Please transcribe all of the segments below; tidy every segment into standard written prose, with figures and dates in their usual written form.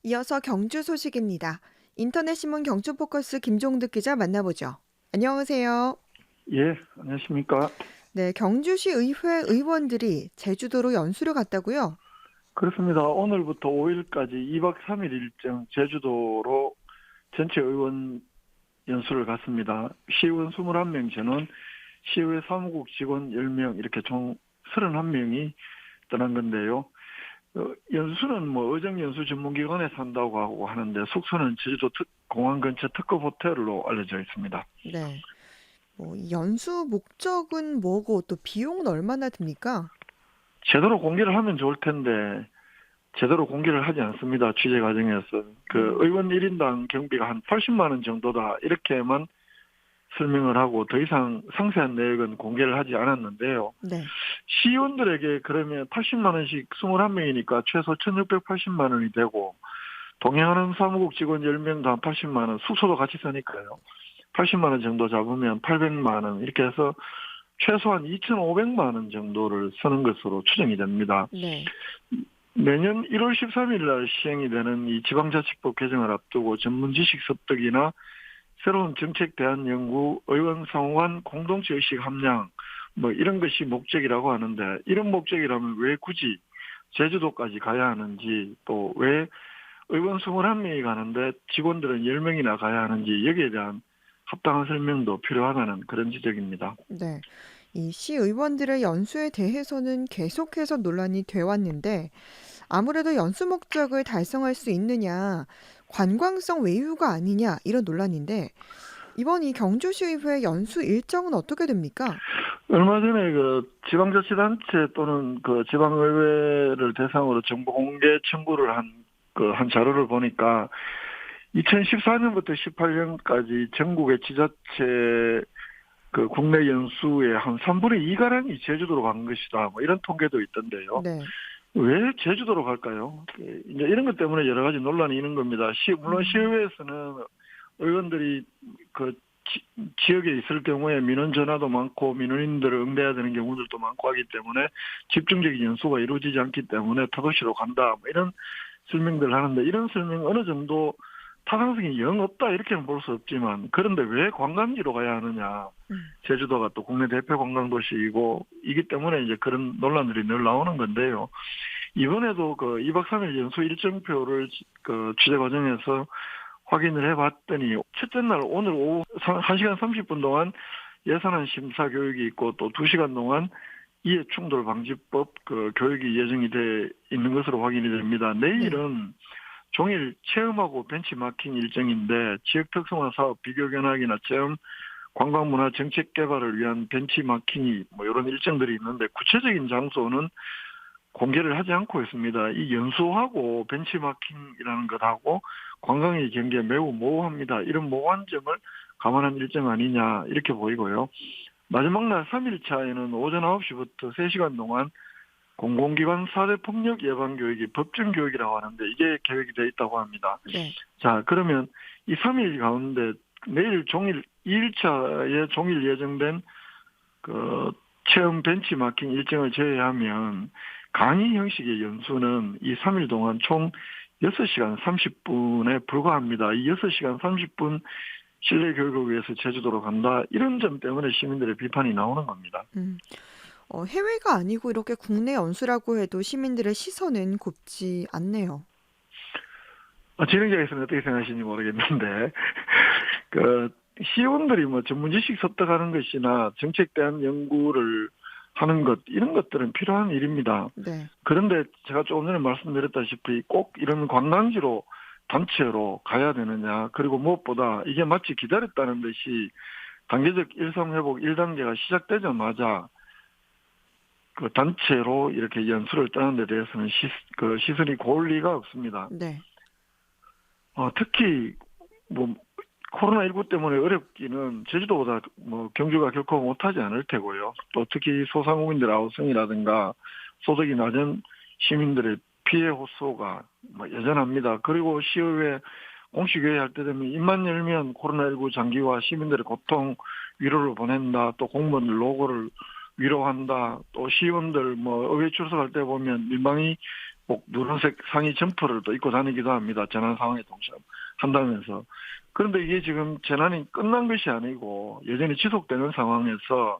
이어서 경주 소식입니다. 인터넷신문 경주포커스 김종득 기자 만나보죠. 안녕하세요. 예, 안녕하십니까. 네, 경주시 의회 의원들이 제주도로 연수를 갔다고요? 그렇습니다. 오늘부터 5일까지 2박 3일 일정 제주도로 전체 의원 연수를 갔습니다. 시의원 21명 전원, 시의회 사무국 직원 10명, 이렇게 총 31명이 떠난 건데요. 연수는 의정 연수 전문기관에서 한다고 하고 하는데, 숙소는 제주도 공항 근처 특급 호텔로 알려져 있습니다. 네. 이 연수 목적은 뭐고 또 비용은 얼마나 듭니까? 제대로 공개를 하면 좋을 텐데 제대로 공개를 하지 않습니다. 취재 과정에서. 음, 의원 1인당 경비가 한 80만 원 정도다, 이렇게만 설명을 하고 더 이상 상세한 내역은 공개를 하지 않았는데요. 네. 시의원들에게 그러면 80만 원씩 21명이니까 최소 1680만 원이 되고, 동행하는 사무국 직원 10명도 한 80만 원, 숙소도 같이 쓰니까요. 80만 원 정도 잡으면 800만 원, 이렇게 해서 최소한 2,500만 원 정도를 쓰는 것으로 추정이 됩니다. 네. 내년 1월 13일 날 시행이 되는 이 지방자치법 개정을 앞두고 전문 지식 습득이나 새로운 정책 대안 연구, 의원 상호간 공동체 의식 함량, 이런 것이 목적이라고 하는데, 이런 목적이라면 왜 굳이 제주도까지 가야 하는지, 또 왜 의원 21명이 가는데 직원들은 10명이나 가야 하는지, 여기에 대한 합당한 설명도 필요하다는 그런 지적입니다. 네. 이 시의원들의 연수에 대해서는 계속해서 논란이 돼 왔는데 아무래도 연수 목적을 달성할 수 있느냐, 관광성 외유가 아니냐 이런 논란인데 이번 이 경주시의회 연수 일정은 어떻게 됩니까? 얼마 전에 지방자치단체 또는 지방의회를 대상으로 정보 공개 청구를 한 자료를 보니까 2014년부터 18년까지 전국의 지자체 국내 연수의 한 3분의 2가량이 제주도로 간 것이다, 이런 통계도 있던데요. 네. 왜 제주도로 갈까요? 이제 이런 것 때문에 여러 가지 논란이 있는 겁니다. 물론 음, 시의회에서는 의원들이 그 지역에 있을 경우에 민원 전화도 많고 민원인들을 응대해야 되는 경우들도 많고 하기 때문에 집중적인 연수가 이루어지지 않기 때문에 타도시로 간다, 이런 설명들을 하는데, 이런 설명 어느 정도 타당성이 영 없다, 이렇게는 볼 수 없지만, 그런데 왜 관광지로 가야 하느냐? 음, 제주도가 또 국내 대표 관광도시이고 이기 때문에 이제 그런 논란들이 늘 나오는 건데요. 이번에도 2박 3일 연수 일정표를 취재 과정에서 확인을 해봤더니, 첫째 날 오늘 오후 1시간 30분 동안 예산안 심사 교육이 있고, 또 2시간 동안 이해충돌방지법 교육이 예정이 돼 있는 것으로 확인이 됩니다. 네. 내일은 종일 체험하고 벤치마킹 일정인데, 지역 특성화 사업 비교 견학이나 체험, 관광문화 정책 개발을 위한 벤치마킹이 이런 일정들이 있는데, 구체적인 장소는 공개를 하지 않고 있습니다. 이 연수하고 벤치마킹이라는 것하고 관광의 경계에 매우 모호합니다. 이런 모호한 점을 감안한 일정 아니냐, 이렇게 보이고요. 마지막 날 3일차에는 오전 9시부터 3시간 동안 공공기관 4대 폭력 예방 교육이 법정 교육이라고 하는데, 이게 계획이 되어 있다고 합니다. 네. 자, 그러면 이 3일 가운데 내일 종일 2일차에 종일 예정된 체험 벤치마킹 일정을 제외하면 강의 형식의 연수는 이 3일 동안 총 6시간 30분에 불과합니다. 이 6시간 30분 실내 교육을 위해서 제주도로 간다, 이런 점 때문에 시민들의 비판이 나오는 겁니다. 음. 해외가 아니고 이렇게 국내 연수라고 해도 시민들의 시선은 곱지 않네요. 진행자께서는 어떻게 생각하시는지 모르겠는데, 그 시의원들이 전문 지식 습득하는 것이나 정책 대한 연구를 하는 것, 이런 것들은 필요한 일입니다. 네. 그런데 제가 조금 전에 말씀드렸다시피 꼭 이런 관광지로 단체로 가야 되느냐, 그리고 무엇보다 이게 마치 기다렸다는 듯이 단계적 일상회복 1단계가 시작되자마자 단체로 이렇게 연수를 떠나는 데 대해서는 시선이 고올 리가 없습니다. 네. 특히 코로나19 때문에 어렵기는 제주도보다 경주가 결코 못하지 않을 테고요. 또 특히 소상공인들 아우성이라든가 소득이 낮은 시민들의 피해 호소가 여전합니다. 그리고 시의회 공식회의 할 때 되면 입만 열면 코로나19 장기화, 시민들의 고통 위로를 보낸다, 또 공무원들 노고를 위로한다, 또 시의원들 의회 출석할 때 보면 민방위 꼭 누런색 상의 점퍼를 또 입고 다니기도 합니다. 재난 상황에 동참한다면서. 그런데 이게 지금 재난이 끝난 것이 아니고 여전히 지속되는 상황에서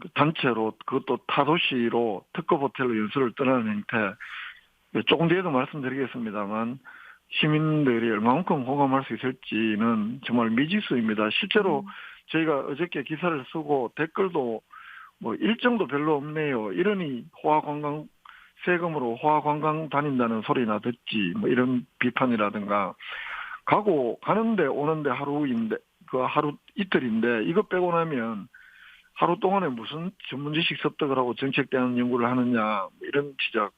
그 단체로 그것도 타도시로 특급 호텔로 연수를 떠나는 행태, 조금 뒤에도 말씀드리겠습니다만 시민들이 얼마만큼 공감할 수 있을지는 정말 미지수입니다. 실제로 음. 저희가 어저께 기사를 쓰고 댓글도 뭐 일정도 별로 없네요. 이러니 호화관광 세금으로 호화관광 다닌다는 소리나 듣지. 뭐 이런 비판이라든가 가는데 오는데 하루인데 그 하루 이틀인데 이거 빼고 나면 하루 동안에 무슨 전문 지식 습득을 하고 정책 대한 연구를 하느냐 뭐 이런 지적.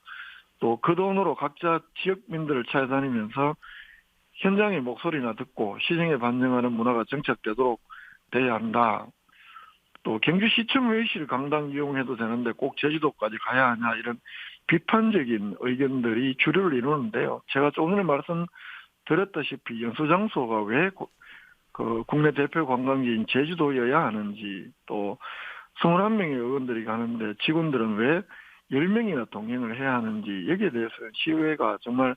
또 그 돈으로 각자 지역민들을 찾아다니면서 현장의 목소리나 듣고 시정에 반영하는 문화가 정착되도록 돼야 한다. 또 경주시청 회의실 강당 이용해도 되는데 꼭 제주도까지 가야 하냐 이런 비판적인 의견들이 주류를 이루는데요. 제가 조금 전에 말씀드렸다시피 연수 장소가 왜 그 국내 대표 관광지인 제주도여야 하는지, 또 21명의 의원들이 가는데 직원들은 왜 10명이나 동행을 해야 하는지, 여기에 대해서 시의회가 정말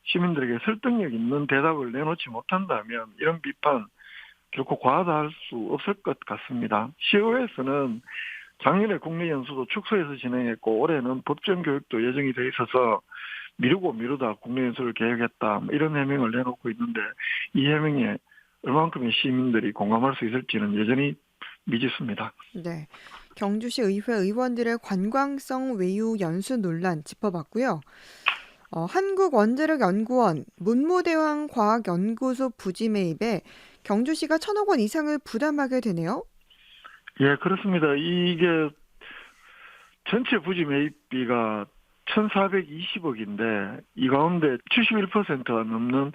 시민들에게 설득력 있는 대답을 내놓지 못한다면 이런 비판 결코 과하다 할 수 없을 것 같습니다. 시의회에서는 작년에 국내 연수도 축소해서 진행했고 올해는 법정 교육도 예정이 돼 있어서 미루다 국내 연수를 계획했다, 뭐 이런 해명을 내놓고 있는데 이 해명에 얼만큼의 시민들이 공감할 수 있을지는 여전히 미지수입니다. 네. 경주시 의회 의원들의 관광성 외유 연수 논란 짚어봤고요. 한국원자력연구원 문무대왕 과학연구소 부지 매입에 경주시가 1,000억 원 이상을 부담하게 되네요. 예, 그렇습니다. 이게 전체 부지 매입비가 1,420억인데 이 가운데 71%가 넘는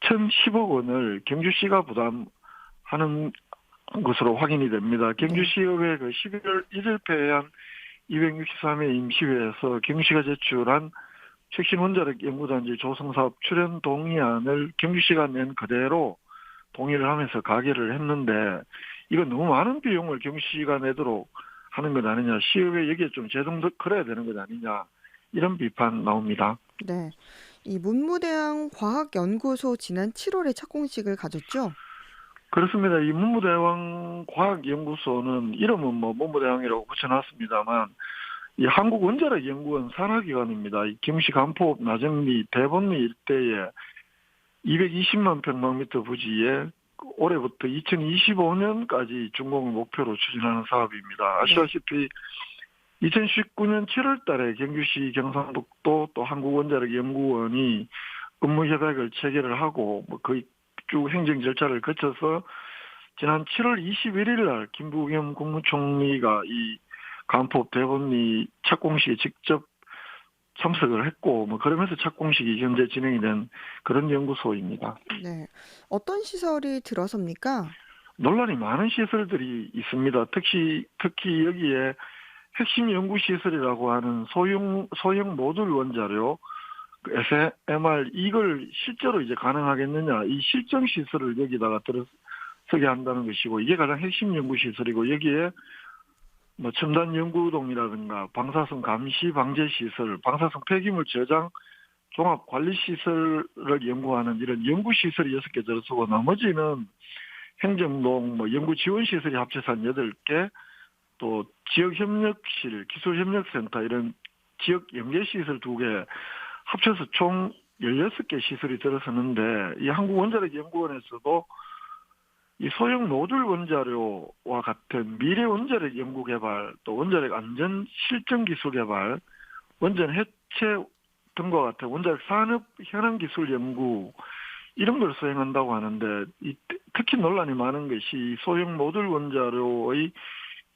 1,010억 원을 경주시가 부담하는 것으로 확인이 됩니다. 네. 경주시의회 그 11월 1일 폐회한 263회 임시회에서 경주시가 제출한 혁신 원자력 연구단지 조성사업 출연 동의안을 경주시가 낸 그대로 동의를 하면서 가결을 했는데 이건 너무 많은 비용을 경주시가 내도록 하는 것 아니냐, 시의회 여기에 좀 제동도 걸어야 되는 것 아니냐, 이런 비판 나옵니다. 네. 이 문무대왕 과학연구소 지난 7월에 착공식을 가졌죠? 그렇습니다. 이 문무대왕 과학연구소는 이름은 뭐 문무대왕이라고 붙여놨습니다만 이 한국원자력연구원 산하기관입니다. 이 경시 간포 나정리 대본리 일대에 220만 평방미터 부지에 올해부터 2025년까지 준공을 목표로 추진하는 사업입니다. 네. 아시다시피 2019년 7월 달에 경주시 경상북도 또 한국원자력연구원이 업무 협약을 체결을 하고 뭐 거의 쭉 행정 절차를 거쳐서 지난 7월 21일 날 김부겸 국무총리가 이 간포 대본리 착공식에 직접 참석을 했고 뭐 그러면서 착공식이 현재 진행이 된 그런 연구소입니다. 네. 어떤 시설이 들어섭니까? 논란이 많은 시설들이 있습니다. 특히 여기에 핵심 연구 시설이라고 하는 소형 모듈 원자료, 그 SMR 이걸 실제로 이제 가능하겠느냐, 이 실증 시설을 여기다가 들어서게 한다는 것이고 이게 가장 핵심 연구 시설이고 여기에 뭐 첨단 연구동이라든가 방사성 감시 방제 시설, 방사성 폐기물 저장 종합 관리 시설을 연구하는 이런 연구 시설이 6개 들어서고 나머지는 행정동, 뭐 연구 지원 시설이 합쳐서 한 8개, 또 지역협력실, 기술협력센터 이런 지역 연계시설 2개 합쳐서 총 16개 시설이 들어서는데 이 한국원자력연구원에서도 이 소형 모듈 원자료와 같은 미래 원자력 연구 개발, 또 원자력 안전 실증 기술 개발, 원전 해체 등과 같은 원자력 산업 현황 기술 연구 이런 걸 수행한다고 하는데 특히 논란이 많은 것이 소형 모듈 원자료의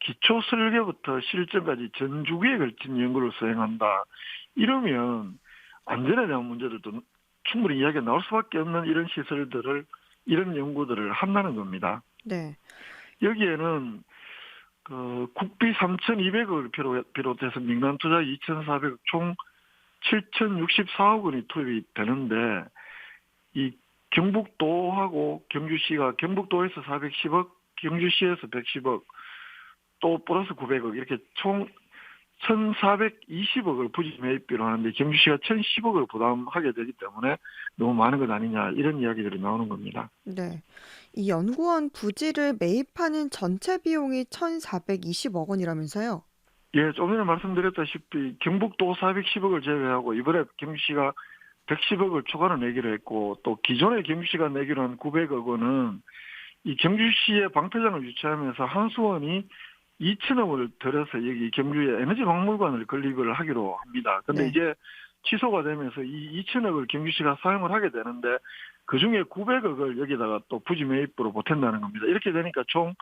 기초 설계부터 실증까지 전 주기에 걸친 연구를 수행한다. 이러면 안전에 대한 문제들도 충분히 이야기가 나올 수밖에 없는 이런 연구들을 한다는 겁니다. 네. 여기에는 그 국비 3,200억을 비롯해서 민간 투자 2,400억 총 7,064억 원이 투입이 되는데 이 경북도하고 경주시가 경북도에서 410억, 경주시에서 110억, 또 플러스 900억 이렇게 총 1,420억을 부지 매입비로 하는데 경주시가 1,010억을 부담하게 되기 때문에 너무 많은 것 아니냐 이런 이야기들이 나오는 겁니다. 네. 이 연구원 부지를 매입하는 전체 비용이 1,420억 원이라면서요? 예, 좀 전에 말씀드렸다시피 경북도 410억을 제외하고 이번에 경주시가 110억을 추가로 내기로 했고 또 기존에 경주시가 내기로 한 900억 원은 이 경주시의 방패장을 유치하면서 한수원이 2천억을 들여서 여기 경주에 에너지 박물관을 건립을 하기로 합니다. 근데 네. 이게 취소가 되면서 이 2천억을 경주시가 사용을 하게 되는데 그중에 900억을 여기다가 또 부지 매입으로 보탠다는 겁니다. 이렇게 되니까 총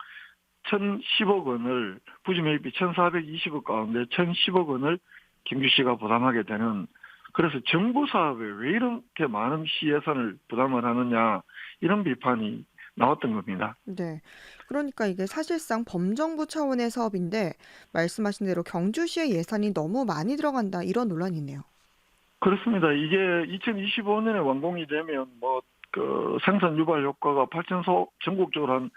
1,010억 원을 부지 매입비 1,420억 가운데 1,010억 원을 경주시가 부담하게 되는 그래서 정부 사업에 왜 이렇게 많은 시 예산을 부담을 하느냐 이런 비판이 나왔던 겁니다. 네. 그러니까 이게 사실상 범정부 차원의 사업인데 말씀하신 대로 경주시의 예산이 너무 많이 들어간다 이런 논란이네요. 그렇습니다. 이게 2025년에 완공이 되면 뭐 그 생산 유발 효과가 8천소 전국적으로 한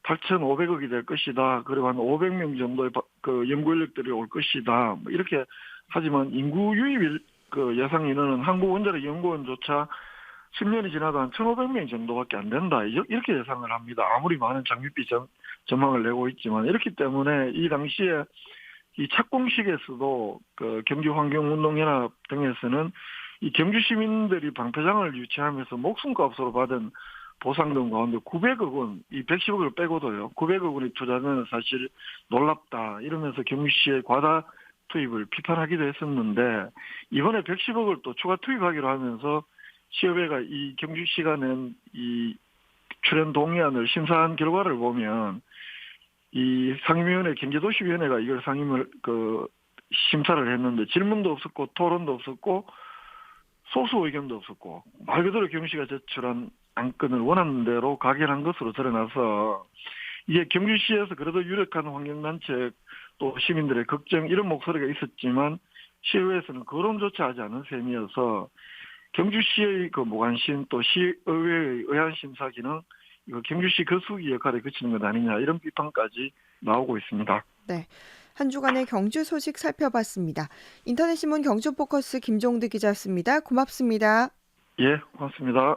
8,500억이 될 것이다. 그리고 한 500명 정도의 그 연구 인력들이 올 것이다. 뭐 이렇게 하지만 인구 유입 그 예상 인원은 한국원자력 연구원조차 10년이 지나도 한 1,500명 정도밖에 안 된다. 이렇게 예상을 합니다. 아무리 많은 장밋빛 전망을 내고 있지만 이렇기 때문에 이 당시에 이 착공식에서도 그 경주환경운동연합 등에서는 이 경주 시민들이 방패장을 유치하면서 목숨값으로 받은 보상금 가운데 900억 원, 이 110억을 빼고도요, 900억 원이 투자는 사실 놀랍다. 이러면서 경주시의 과다 투입을 비판하기도 했었는데, 이번에 110억을 또 추가 투입하기로 하면서 시의회가 이 경주시가 낸 이 출연 동의안을 심사한 결과를 보면, 이 상임위원회, 경제도시위원회가 이걸 심사를 했는데 질문도 없었고 토론도 없었고 소수 의견도 없었고 말 그대로 경주시가 제출한 안건을 원하는 대로 가결한 것으로 드러나서 이게 경주시에서 그래도 유력한 환경단체 또 시민들의 걱정 이런 목소리가 있었지만 시의회에서는 거론조차 하지 않은 셈이어서 경주시의 그 무관심 또 시의회의 의안 심사 기능 이거 경주시 거수기 역할에 그치는 것 아니냐 이런 비판까지 나오고 있습니다. 네. 한 주간의 경주 소식 살펴봤습니다. 인터넷 신문 경주 포커스 김종득 기자였습니다. 고맙습니다. 예, 고맙습니다.